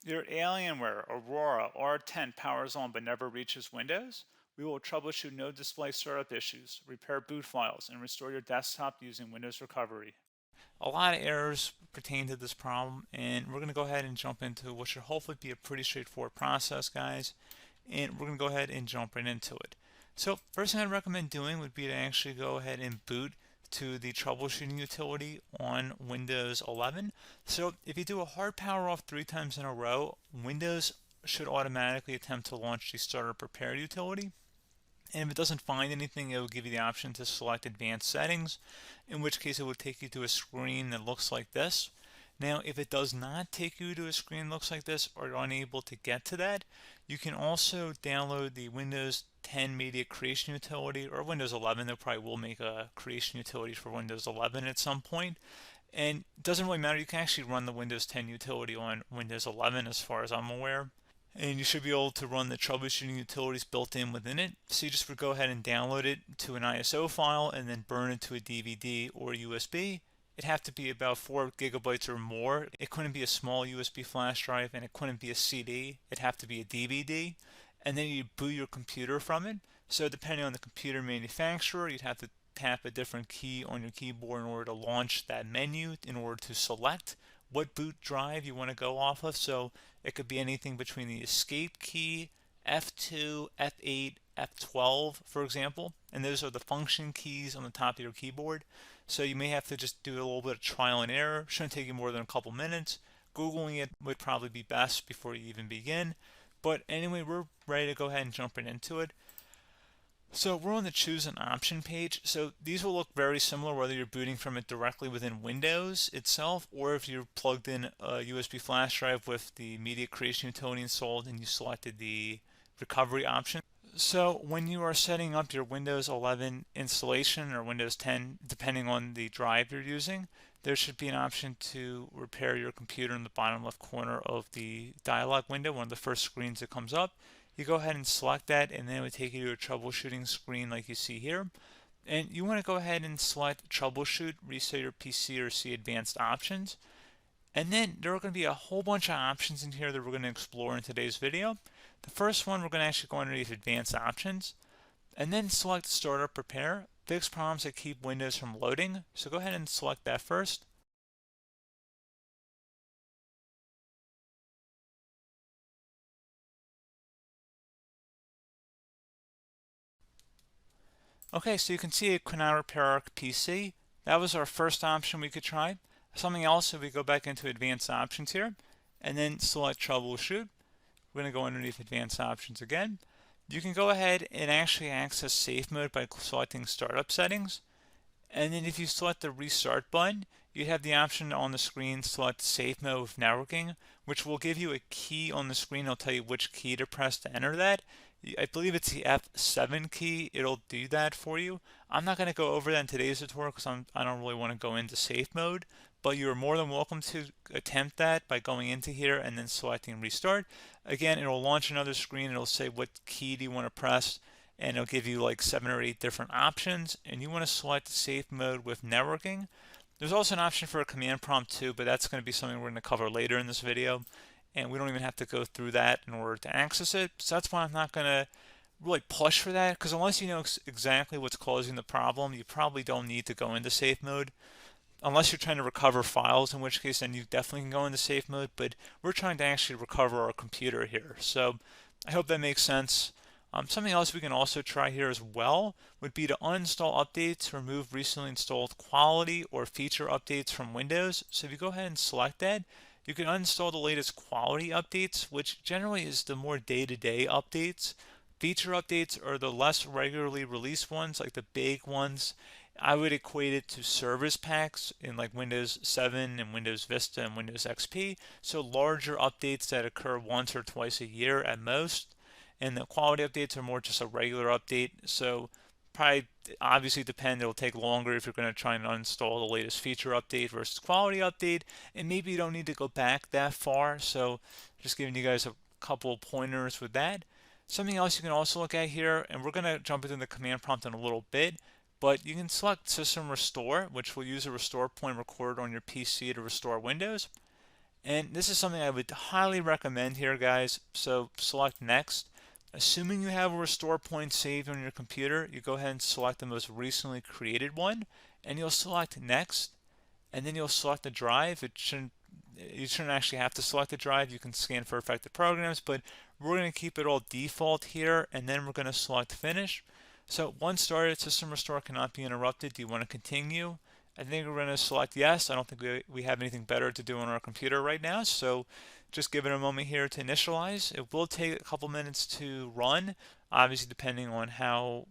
Your Alienware Aurora R10 powers on but never reaches Windows? We will troubleshoot no display startup issues, repair boot files, and restore your desktop using Windows Recovery. A lot of errors pertain to this problem, and we're going to go ahead and jump into what should hopefully be a pretty straightforward process, guys. And we're going to go ahead and jump right into it. So first thing I'd recommend doing would be to actually go ahead and boot to the troubleshooting utility on Windows 11. So if you do a hard power off 3 times in a row, Windows should automatically attempt to launch the startup repair utility. And if it doesn't find anything, it will give you the option to select advanced settings, in which case it will take you to a screen that looks like this. Now, if it does not take you to a screen that looks like this, or you're unable to get to that, you can also download the Windows 10 Media Creation Utility, or Windows 11. They probably will make a creation utility for Windows 11 at some point. And it doesn't really matter, you can actually run the Windows 10 utility on Windows 11 as far as I'm aware. And you should be able to run the troubleshooting utilities built in within it. So you just would go ahead and download it to an ISO file and then burn it to a DVD or USB. It'd have to be about 4 gigabytes or more. It couldn't be a small USB flash drive, and it couldn't be a CD. It'd have to be a DVD. And then you boot your computer from it. So depending on the computer manufacturer, you'd have to tap a different key on your keyboard in order to launch that menu, in order to select what boot drive you want to go off of. So it could be anything between the escape key, F2, F8, F12, for example, and those are the function keys on the top of your keyboard. So you may have to just do a little bit of trial and error. Shouldn't take you more than a couple minutes. Googling it would probably be best before you even begin. But anyway, we're ready to go ahead and jump right into it. So we're on the choose an option page. So these will look very similar whether you're booting from it directly within Windows itself, or if you're plugged in a USB flash drive with the media creation utility installed and you selected the recovery option. So when you are setting up your Windows 11 installation or Windows 10, depending on the drive you're using, there should be an option to repair your computer in the bottom left corner of the dialog window, one of the first screens that comes up. You go ahead and select that, and then it would take you to a troubleshooting screen like you see here. And you want to go ahead and select troubleshoot, reset your PC, or see advanced options. And then there are going to be a whole bunch of options in here that we're going to explore in today's video. The first one, we're going to actually go underneath advanced options, and then select startup repair, fix problems that keep Windows from loading. So go ahead and select that first. Okay, so you can see it could not repair our PC. That was our first option we could try. Something else, if we go back into advanced options here, and then select troubleshoot, we're going to go underneath advanced options again. You can go ahead and actually access safe mode by selecting startup settings. And then if you select the restart button, you have the option on the screen, select safe mode with networking, which will give you a key on the screen. It'll tell you which key to press to enter that. I believe it's the F7 key. It'll do that for you. I'm not going to go over that in today's tutorial because I don't really want to go into safe mode, but you're more than welcome to attempt that by going into here and then selecting restart. Again, it'll launch another screen. It'll say what key do you want to press, and it'll give you like 7 or 8 different options, and you want to select safe mode with networking. There's also an option for a command prompt too, but that's going to be something we're going to cover later in this video, and we don't even have to go through that in order to access it. So that's why I'm not going to really push for that, because unless you know exactly what's causing the problem, you probably don't need to go into safe mode. Unless you're trying to recover files, in which case then you definitely can go into safe mode, but we're trying to actually recover our computer here. So I hope that makes sense. Something else we can also try here as well would be to uninstall updates, remove recently installed quality or feature updates from Windows. So if you go ahead and select that, you can uninstall the latest quality updates, which generally is the more day-to-day updates. Feature updates are the less regularly released ones, like the big ones. I would equate it to service packs in like Windows 7 and Windows Vista and Windows XP. So larger updates that occur once or twice a year at most. And the quality updates are more just a regular update. So probably obviously depend, it'll take longer if you're going to try and uninstall the latest feature update versus quality update, and maybe you don't need to go back that far. So just giving you guys a couple pointers with that. Something else you can also look at here, and we're going to jump into the command prompt in a little bit, but you can select system restore, which will use a restore point recorded on your PC to restore Windows. And this is something I would highly recommend here, guys. So select next. Assuming you have a restore point saved on your computer, you go ahead and select the most recently created one, and you'll select next, and then you'll select the drive. You shouldn't actually have to select the drive. You can scan for affected programs, but we're going to keep it all default here, and then we're going to select finish. So once started, system restore cannot be interrupted. Do you want to continue? I think we're going to select yes. I don't think we have anything better to do on our computer right now, so just give it a moment here to initialize. It will take a couple minutes to run, obviously depending on how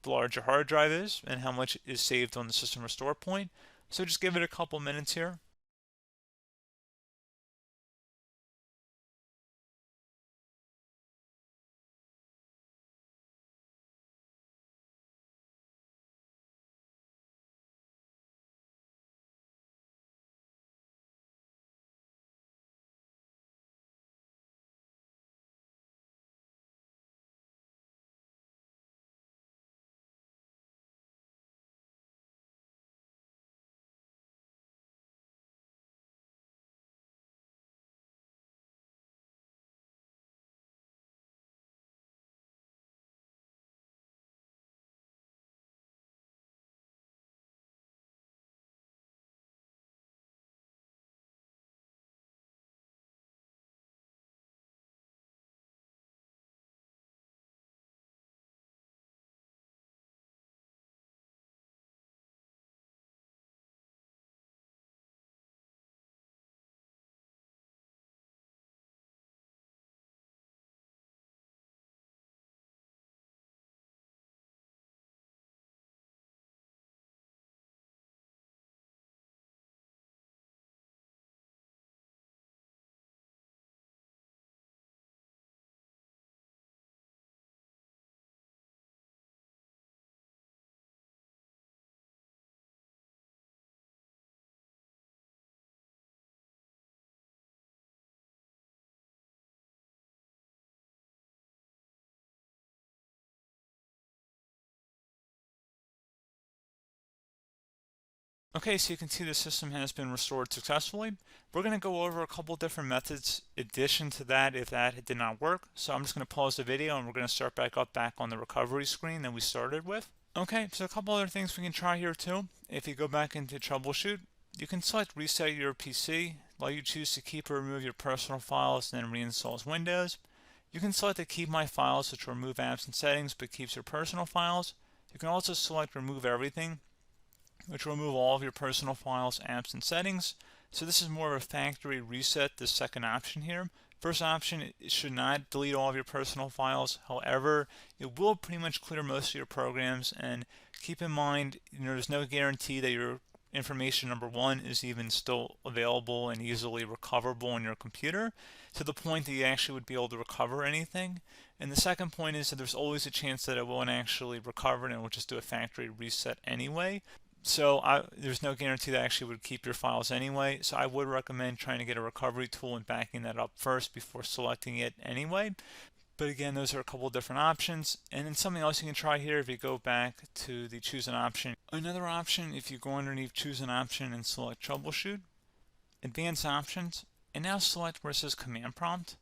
large your hard drive is and how much is saved on the system restore point. So just give it a couple minutes here. Okay, so you can see the system has been restored successfully. We're going to go over a couple different methods in addition to that if that did not work. So I'm just going to pause the video and we're going to start back on the recovery screen that we started with. Okay, so a couple other things we can try here too. If you go back into troubleshoot, you can select reset your PC, let you choose to keep or remove your personal files and then reinstalls Windows. You can select to keep my files, which will remove apps and settings but keeps your personal files. You can also select remove everything, which will remove all of your personal files, apps, and settings. So this is more of a factory reset, the second option here. First option, it should not delete all of your personal files. However, it will pretty much clear most of your programs. And keep in mind, there's no guarantee that your information, number one, is even still available and easily recoverable on your computer to the point that you actually would be able to recover anything. And the second point is that there's always a chance that it won't actually recover and it will just do a factory reset anyway. So there's no guarantee that actually would keep your files anyway. So I would recommend trying to get a recovery tool and backing that up first before selecting it anyway. But again, those are a couple different options. And then something else you can try here if you go back to the choose an option. Another option, if you go underneath choose an option and select troubleshoot, advanced options, and now select where it says command prompt.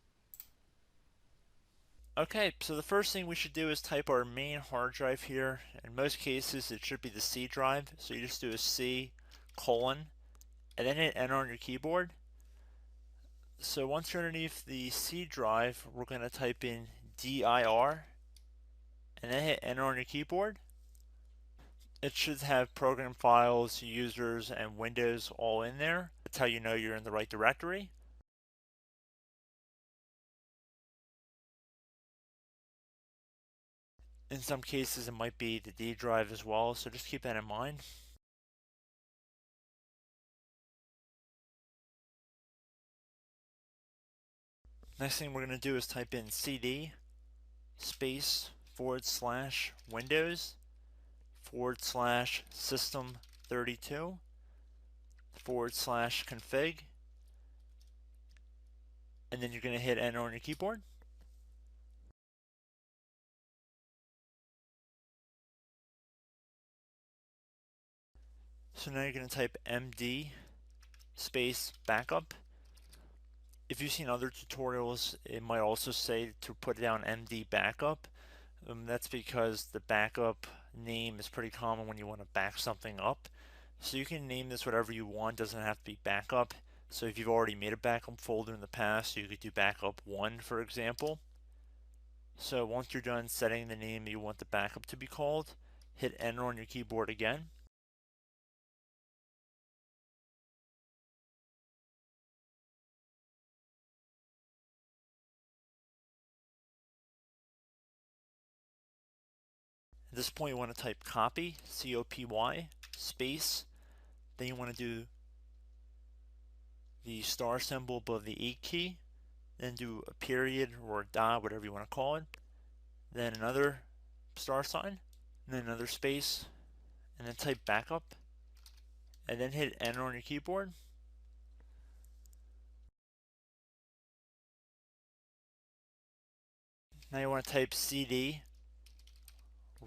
Okay, so the first thing we should do is type our main hard drive here. In most cases, it should be the C drive. So you just do a C colon and then hit enter on your keyboard. So once you're underneath the C drive, we're going to type in dir and then hit enter on your keyboard. It should have program files, users, and Windows all in there. That's how you know you're in the right directory. In some cases, it might be the D drive as well, so just keep that in mind. Next thing we're going to do is type in cd space / Windows / system 32 / config, and then you're going to hit enter on your keyboard. So now you're going to type md space backup If you've seen other tutorials, it might also say to put down MD backup. That's because the backup name is pretty common when you want to back something up. So you can name this whatever you want, doesn't have to be backup. So if you've already made a backup folder in the past, you could do backup 1, for example. So once you're done setting the name you want the backup to be called, hit enter on your keyboard again. At this point you want to type copy, C-O-P-Y, space, then you want to do the star symbol above the 8 key, then do a period or a dot, whatever you want to call it, then another star sign, and then another space, and then type backup, and then hit enter on your keyboard. Now you want to type CD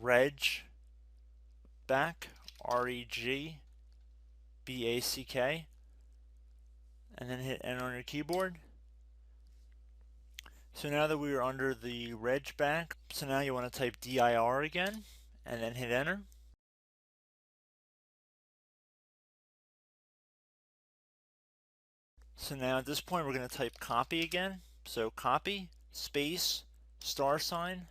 reg back, R-E-G-B-A-C-K, and then hit enter on your keyboard. So now that we are under the reg back, so now you want to type dir again, and then hit enter. So now at this point we're going to type copy again. So copy, space, star sign,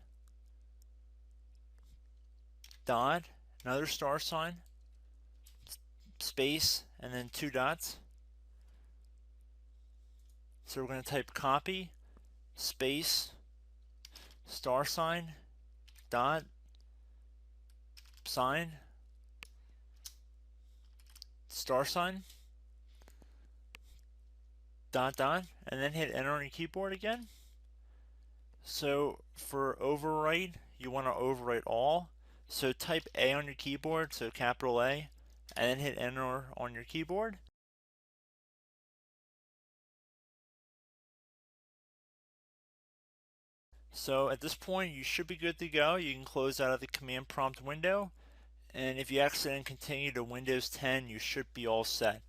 dot, another star sign, space, and then 2 dots. So we're going to type copy, space, star sign, dot, sign, star sign, dot, dot, and then hit enter on your keyboard again. So for overwrite, you want to overwrite all. So type A on your keyboard, so capital A, and then hit enter on your keyboard. So at this point, you should be good to go. You can close out of the command prompt window. And if you accidentally continue to Windows 10, you should be all set.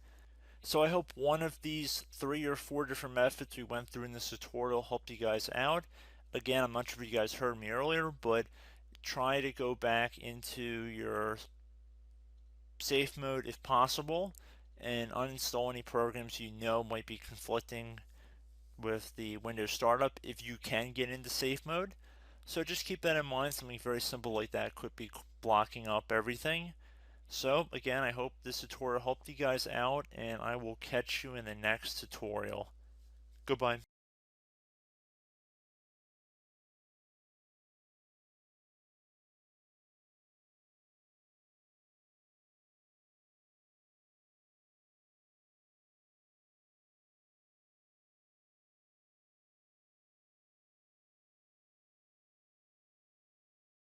So I hope one of these 3 or 4 different methods we went through in this tutorial helped you guys out. Again, I'm not sure if you guys heard me earlier, but try to go back into your safe mode if possible and uninstall any programs you know might be conflicting with the Windows startup if you can get into safe mode. So just keep that in mind. Something very simple like that could be blocking up everything. So again, I hope this tutorial helped you guys out, and I will catch you in the next tutorial. Goodbye.